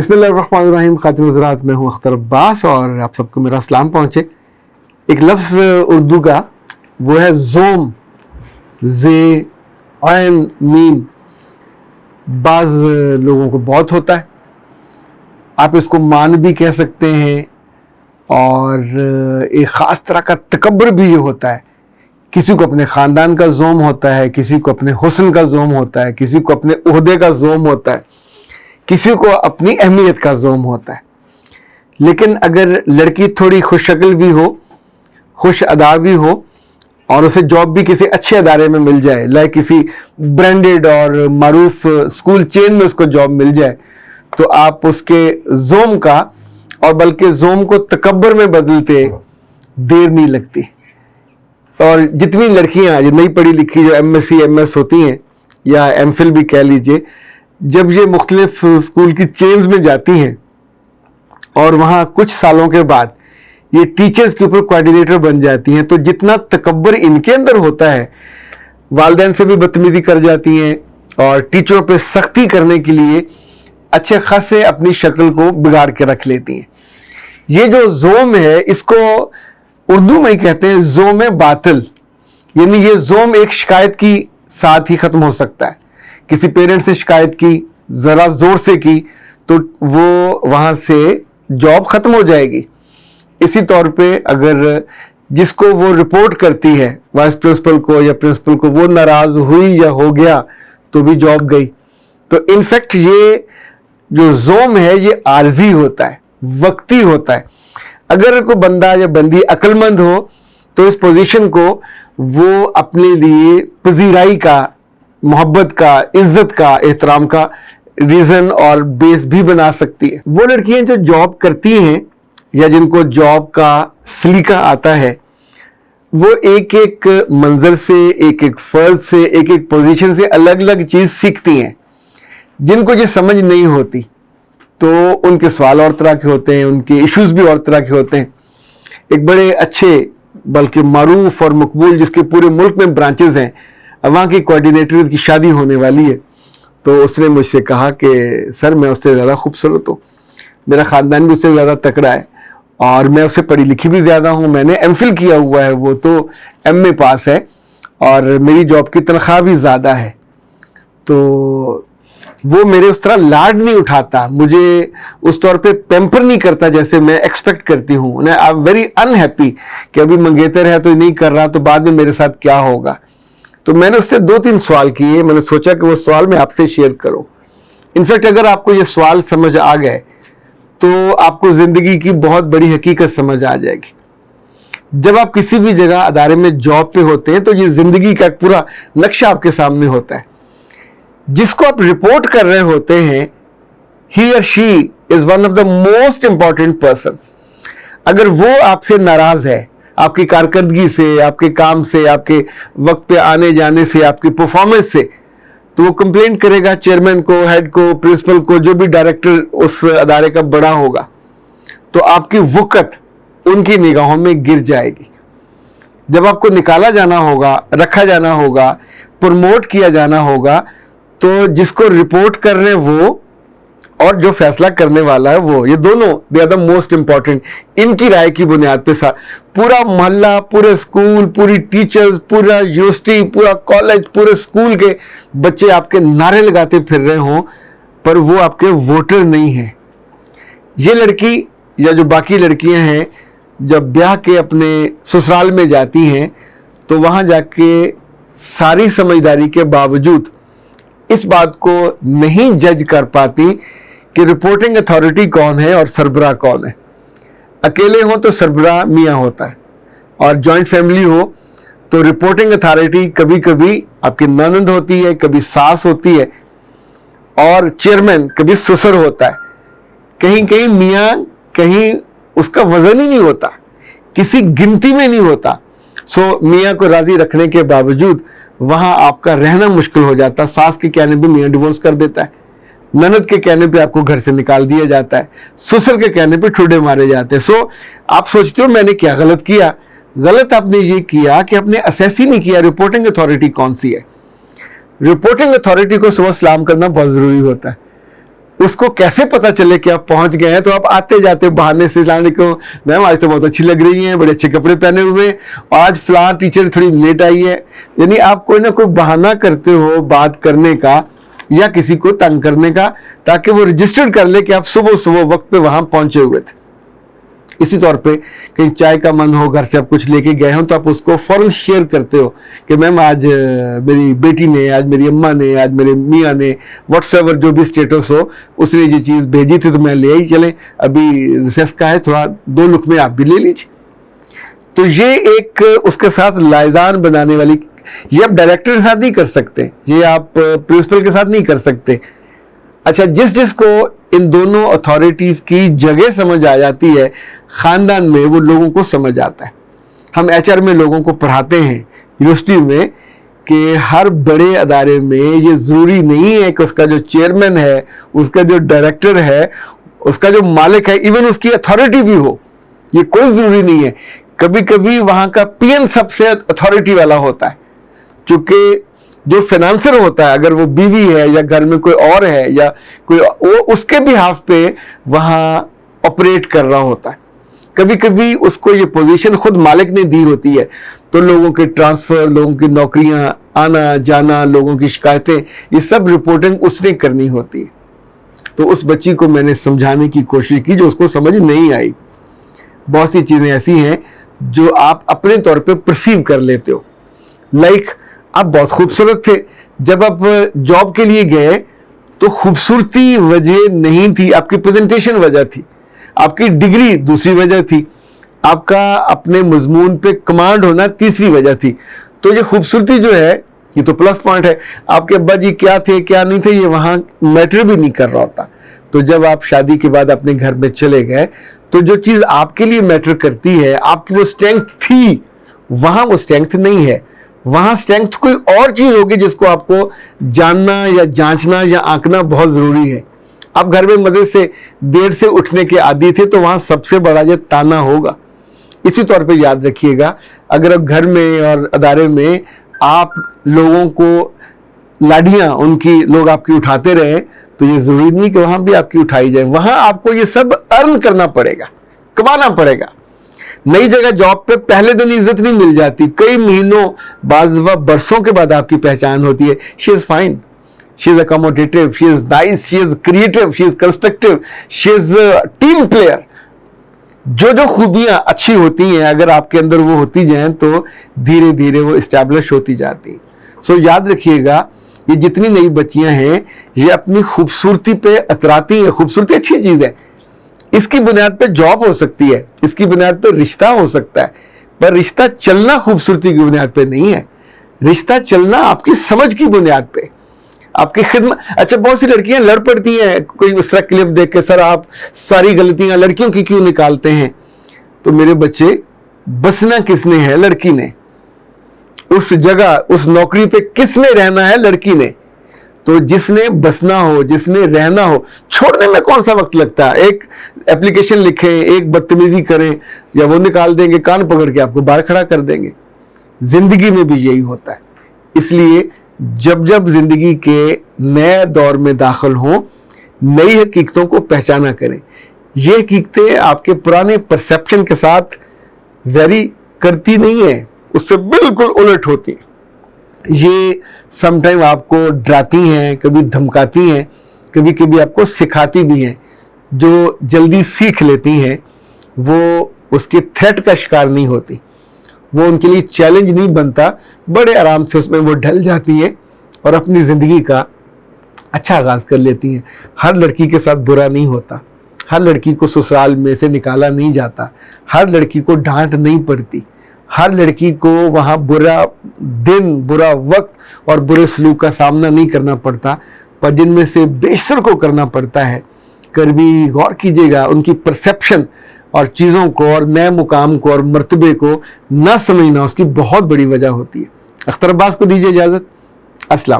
बिस्मिल्लाहिर्रहमानिर्रहीम। खातिन हज़रात, मैं हूँ अख्तर अब्बास और आप सबको मेरा सलाम पहुँचे। एक लफ्ज़ उर्दू का वो है ज़ोम, ज़े ऐन मीम। बाज़ लोगों को बहुत होता है, आप इसको मान भी कह सकते हैं, और एक ख़ास तरह का तकब्बर भी ये होता है। किसी को अपने ख़ानदान का ज़ोम होता है, किसी को अपने हुस्न का ज़ोम होता है, किसी को अपने ओहदे का ज़ोम होता है, किसी को अपनी अहमियत का ज़ोम होता है। लेकिन अगर लड़की थोड़ी खुश शक्ल भी हो, खुश अदा भी हो, और उसे जॉब भी किसी अच्छे अदारे में मिल जाए, लाइक किसी ब्रांडेड और मारूफ स्कूल चेन में उसको जॉब मिल जाए, तो आप उसके ज़ोम का और बल्कि ज़ोम को तकब्बर में बदलते देर नहीं लगती। और जितनी लड़कियां जो नई पढ़ी लिखी, जो MSc MS होती हैं या MPhil भी कह लीजिए, जब ये मुख्तलिफ स्कूल की चेन्स में जाती हैं और वहाँ कुछ सालों के बाद ये टीचर्स के ऊपर कोऑर्डिनेटर बन जाती हैं, तो जितना तकब्बर इनके अंदर होता है, वालिदैन से भी बदतमीजी कर जाती हैं और टीचरों पे सख्ती करने के लिए अच्छे खासे अपनी शक्ल को बिगाड़ के रख लेती हैं। ये जो ज़ोम है, इसको उर्दू में ही कहते हैं ज़ोम बातिल, यानी ये ज़ोम एक शिकायत की साथ ही ख़त्म हो सकता है। किसी पेरेंट से शिकायत की, ज़रा ज़ोर से की, तो वो वहाँ से जॉब ख़त्म हो जाएगी। इसी तौर पे अगर जिसको वो रिपोर्ट करती है वाइस प्रिंसिपल को या प्रिंसिपल को, वो नाराज़ हुई या हो गया तो भी जॉब गई। तो इनफैक्ट ये जो ज़ोम है ये आर्जी होता है, वक्ती होता है। अगर कोई बंदा या बंदी अक्लमंद हो तो इस पोजीशन को वो अपने लिए पजीराई का, मोहब्बत का, इज्जत का, एहतराम का रीज़न और बेस भी बना सकती है। वो लड़कियां जो जॉब करती हैं या जिनको जॉब का सलीका आता है, वो एक एक मंजर से, एक एक फर्ज से, एक एक पोजीशन से अलग अलग चीज़ सीखती हैं। जिनको ये समझ नहीं होती तो उनके सवाल और तरह के होते हैं, उनके इश्यूज भी और तरह के होते हैं। एक बड़े अच्छे बल्कि मारूफ और मकबूल, जिसके पूरे मुल्क में ब्रांचेस हैं, वहाँ की कोऑर्डिनेटर की शादी होने वाली है, तो उसने मुझसे कहा कि सर मैं उससे ज़्यादा खूबसूरत हूँ, मेरा ख़ानदान भी उससे ज़्यादा तकड़ा है और मैं उससे पढ़ी लिखी भी ज़्यादा हूँ, मैंने MPhil किया हुआ है, वो तो MA पास है, और मेरी जॉब की तनख्वाह भी ज़्यादा है। तो वो मेरे उस तरह लाड नहीं उठाता, मुझे उस तौर पे पैम्पर नहीं करता जैसे मैं एक्सपेक्ट करती हूँ। आई एम वेरी अनहैप्पी कि अभी मंगेतर है तो नहीं कर रहा, तो बाद में मेरे साथ क्या होगा। तो मैंने उससे 2-3 सवाल किए, मैंने सोचा कि वो सवाल मैं आपसे शेयर करूं। इनफैक्ट अगर आपको ये सवाल समझ आ गए तो आपको ज़िंदगी की बहुत बड़ी हकीकत समझ आ जाएगी। जब आप किसी भी जगह अदारे में जॉब पे होते हैं तो ये ज़िंदगी का पूरा नक्शा आपके सामने होता है। जिसको आप रिपोर्ट कर रहे होते हैं, ही और she is one of the most important person. अगर वो आपसे नाराज है, आपकी कारकर्दगी से, आपके काम से, आपके वक्त पे आने जाने से, आपकी परफॉर्मेंस से, तो वो कंप्लेंट करेगा चेयरमैन को, हेड को, प्रिंसिपल को, जो भी डायरेक्टर उस अदारे का बड़ा होगा। तो आपकी वक़्त उनकी निगाहों में गिर जाएगी। जब आपको निकाला जाना होगा, रखा जाना होगा, प्रमोट किया जाना होगा, तो जिसको रिपोर्ट कर रहे हैं वो और जो फैसला करने वाला है वो, ये दोनों they are the most important. इनकी राय की बुनियाद पे पूरा मोहल्ला, पूरे स्कूल, पूरी टीचर्स, पूरा यूनिवर्सिटी, पूरा कॉलेज, पूरे स्कूल के बच्चे आपके नारे लगाते फिर रहे हों, पर वो आपके वोटर नहीं हैं। ये लड़की या जो बाकी लड़कियां हैं, जब ब्याह के अपने ससुराल में जाती हैं तो वहाँ जाके सारी समझदारी के बावजूद इस बात को नहीं जज कर पाती कि रिपोर्टिंग अथॉरिटी कौन है और सरबराह कौन है। अकेले हो तो सरबराह मियाँ होता है, और जॉइंट फैमिली हो तो रिपोर्टिंग अथॉरिटी कभी कभी आपकी ननद होती है, कभी सास होती है, और चेयरमैन कभी ससुर होता है। कहीं कहीं मियाँ कहीं उसका वजन ही नहीं होता, किसी गिनती में नहीं होता। सो मियाँ को राजी रखने के बावजूद वहां आपका रहना मुश्किल हो जाता। सास के कहने पे मियाँ डिवोर्स कर देता है, ननद के कहने पे आपको घर से निकाल दिया जाता है, ससुर के कहने पे ठुडे मारे जाते हैं। सो आप सोचते हो मैंने क्या गलत किया? गलत आपने ये किया कि आपने असेस ही नहीं किया रिपोर्टिंग अथॉरिटी कौन सी है। रिपोर्टिंग अथॉरिटी को सुबह सलाम करना बहुत ज़रूरी होता है। اس کو کیسے پتا چلے کہ آپ پہنچ گئے ہیں؟ تو آپ آتے جاتے بہانے سے لانے کو، میم آج تو بہت اچھی لگ رہی ہیں، بڑے اچھے کپڑے پہنے ہوئے، آج فلاں ٹیچر تھوڑی لیٹ آئی ہے. یعنی آپ کوئی نہ کوئی بہانہ کرتے ہو بات کرنے کا یا کسی کو تنگ کرنے کا، تاکہ وہ رجسٹر کر لے کہ آپ صبح وقت پہ وہاں پہنچے ہوئے تھے. اسی طور پہ کہیں چائے کا من ہو، گھر سے آپ کچھ لے کے گئے ہوں، تو آپ اس کو فوراً شیئر کرتے ہو کہ میم آج میری بیٹی نے، آج میری اماں نے، آج میرے میاں نے، واٹس ایور جو بھی اسٹیٹس ہو، اس نے یہ چیز بھیجی تھی تو میں لے آئی، چلیں ابھی ریسیس کا ہے، تھوڑا 2 لقمے آپ بھی لے لیجیے. تو یہ ایک اس کے ساتھ لائزان بنانے والی، یہ آپ ڈائریکٹر کے ساتھ نہیں کر سکتے، یہ آپ پرنسپل کے ساتھ نہیں کر سکتے. اچھا، جس کو ان دونوں اتھارٹیز کی جگہ سمجھ آ جاتی ہے خاندان میں، وہ لوگوں کو سمجھ آتا ہے. ہم ایچ آر میں لوگوں کو پڑھاتے ہیں یونیورسٹی میں کہ ہر بڑے ادارے میں یہ ضروری نہیں ہے کہ اس کا جو چیئرمین ہے، اس کا جو ڈائریکٹر ہے، اس کا جو مالک ہے، ایون اس کی اتھارٹی بھی ہو. یہ کوئی ضروری نہیں ہے. کبھی کبھی وہاں کا پی این سب سے اتھارٹی والا ہوتا ہے، چونکہ جو فائنانسر ہوتا ہے، اگر وہ بیوی ہے یا گھر میں کوئی اور ہے یا کوئی، وہ اس کے بہاف پہ وہاں آپریٹ کر رہا ہوتا ہے. کبھی کبھی اس کو یہ پوزیشن خود مالک نے دی ہوتی ہے، تو لوگوں کے ٹرانسفر، لوگوں کی نوکریاں، آنا جانا، لوگوں کی شکایتیں، یہ سب رپورٹنگ اس نے کرنی ہوتی ہے. تو اس بچی کو میں نے سمجھانے کی کوشش کی جو اس کو سمجھ نہیں آئی. بہت سی چیزیں ایسی ہیں جو آپ اپنے طور پہ پرسیو کر لیتے ہو. لائک آپ بہت خوبصورت تھے، جب آپ جاب کے لیے گئے تو خوبصورتی وجہ نہیں تھی، آپ کی پریزنٹیشن وجہ تھی، آپ کی ڈگری دوسری وجہ تھی، آپ کا اپنے مضمون پہ کمانڈ ہونا تیسری وجہ تھی. تو یہ خوبصورتی جو ہے یہ تو پلس پوائنٹ ہے. آپ کے ابا جی کیا تھے کیا نہیں تھے یہ وہاں میٹر بھی نہیں کر رہا ہوتا. تو جب آپ شادی کے بعد اپنے گھر میں چلے گئے تو جو چیز آپ کے لیے میٹر کرتی ہے، آپ کی وہ اسٹرینتھ تھی، وہاں وہ اسٹرینتھ نہیں ہے. وہاں اسٹرینتھ کوئی اور چیز ہوگی جس کو آپ کو جاننا یا جانچنا یا آنکنا بہت ضروری ہے. آپ گھر میں مزے سے دیر سے اٹھنے کے عادی تھے تو وہاں سب سے بڑا یہ تانا ہوگا. اسی طور پہ یاد رکھیے گا، اگر آپ گھر میں اور ادارے میں آپ لوگوں کو لاڈیاں ان کی لوگ آپ کی اٹھاتے رہے تو یہ ضروری نہیں کہ وہاں بھی آپ کی اٹھائی جائے. وہاں آپ کو یہ سب ارن کرنا پڑے گا، کمانا پڑے گا. نئی جگہ جاب پہ پہلے دن عزت نہیں مل جاتی، کئی مہینوں بعض برسوں کے بعد آپ کی پہچان ہوتی ہے. She is fine, she is accommodative, she is nice, she is creative, she is constructive, she is team player. جو خوبیاں اچھی ہوتی ہیں اگر آپ کے اندر وہ ہوتی جائیں تو دھیرے دھیرے وہ اسٹیبلش ہوتی جاتی ہیں. سو یاد رکھیے گا، یہ جتنی نئی بچیاں ہیں یہ اپنی خوبصورتی پہ اتراتی ہیں. خوبصورتی اچھی چیز ہے، اس کی بنیاد پہ جاب ہو سکتی ہے، اس کی بنیاد پہ رشتہ ہو سکتا ہے، پر رشتہ چلنا خوبصورتی کی بنیاد پہ نہیں ہے. رشتہ چلنا آپ کی سمجھ کی بنیاد پہ، آپ کی خدمت. اچھا، بہت سی لڑکیاں لڑ پڑتی ہیں کوئی اس طرح کلپ دیکھ کے، سر آپ ساری غلطیاں لڑکیوں کی کیوں نکالتے ہیں؟ تو میرے بچے، بسنا کس نے ہے؟ لڑکی نے. اس جگہ اس نوکری پہ کس نے رہنا ہے؟ لڑکی نے. تو جس نے بسنا ہو، جس نے رہنا ہو، چھوڑنے میں کون سا وقت لگتا ہے؟ ایک اپلیکیشن لکھیں، ایک بدتمیزی کریں، یا وہ نکال دیں گے، کان پکڑ کے آپ کو باہر کھڑا کر دیں گے. زندگی میں بھی یہی ہوتا ہے. اس لیے جب زندگی کے نئے دور میں داخل ہوں، نئی حقیقتوں کو پہچانا کریں. یہ حقیقتیں آپ کے پرانے پرسیپشن کے ساتھ ویری کرتی نہیں ہیں، اس سے بالکل الٹ ہوتی ہیں. یہ سم ٹائم آپ کو ڈراتی ہیں، کبھی دھمکاتی ہیں، کبھی کبھی آپ کو سکھاتی بھی ہیں. جو جلدی سیکھ لیتی ہیں وہ اس کے تھریٹ کا شکار نہیں ہوتی، وہ ان کے لیے چیلنج نہیں بنتا، بڑے آرام سے اس میں وہ ڈھل جاتی ہیں اور اپنی زندگی کا اچھا آغاز کر لیتی ہیں. ہر لڑکی کے ساتھ برا نہیں ہوتا، ہر لڑکی کو سسرال میں سے نکالا نہیں جاتا، ہر لڑکی کو ڈانٹ نہیں پڑتی، ہر لڑکی کو وہاں برا دن، برا وقت اور برے سلوک کا سامنا نہیں کرنا پڑتا، پر جن میں سے بیشتر کو کرنا پڑتا ہے. کبھی غور کیجیے گا ان کی پرسیپشن اور چیزوں کو اور نئے مقام کو اور مرتبے کو نہ سمجھنا اس کی بہت بڑی وجہ ہوتی ہے. اختر عباس کو دیجیے اجازت. السلام.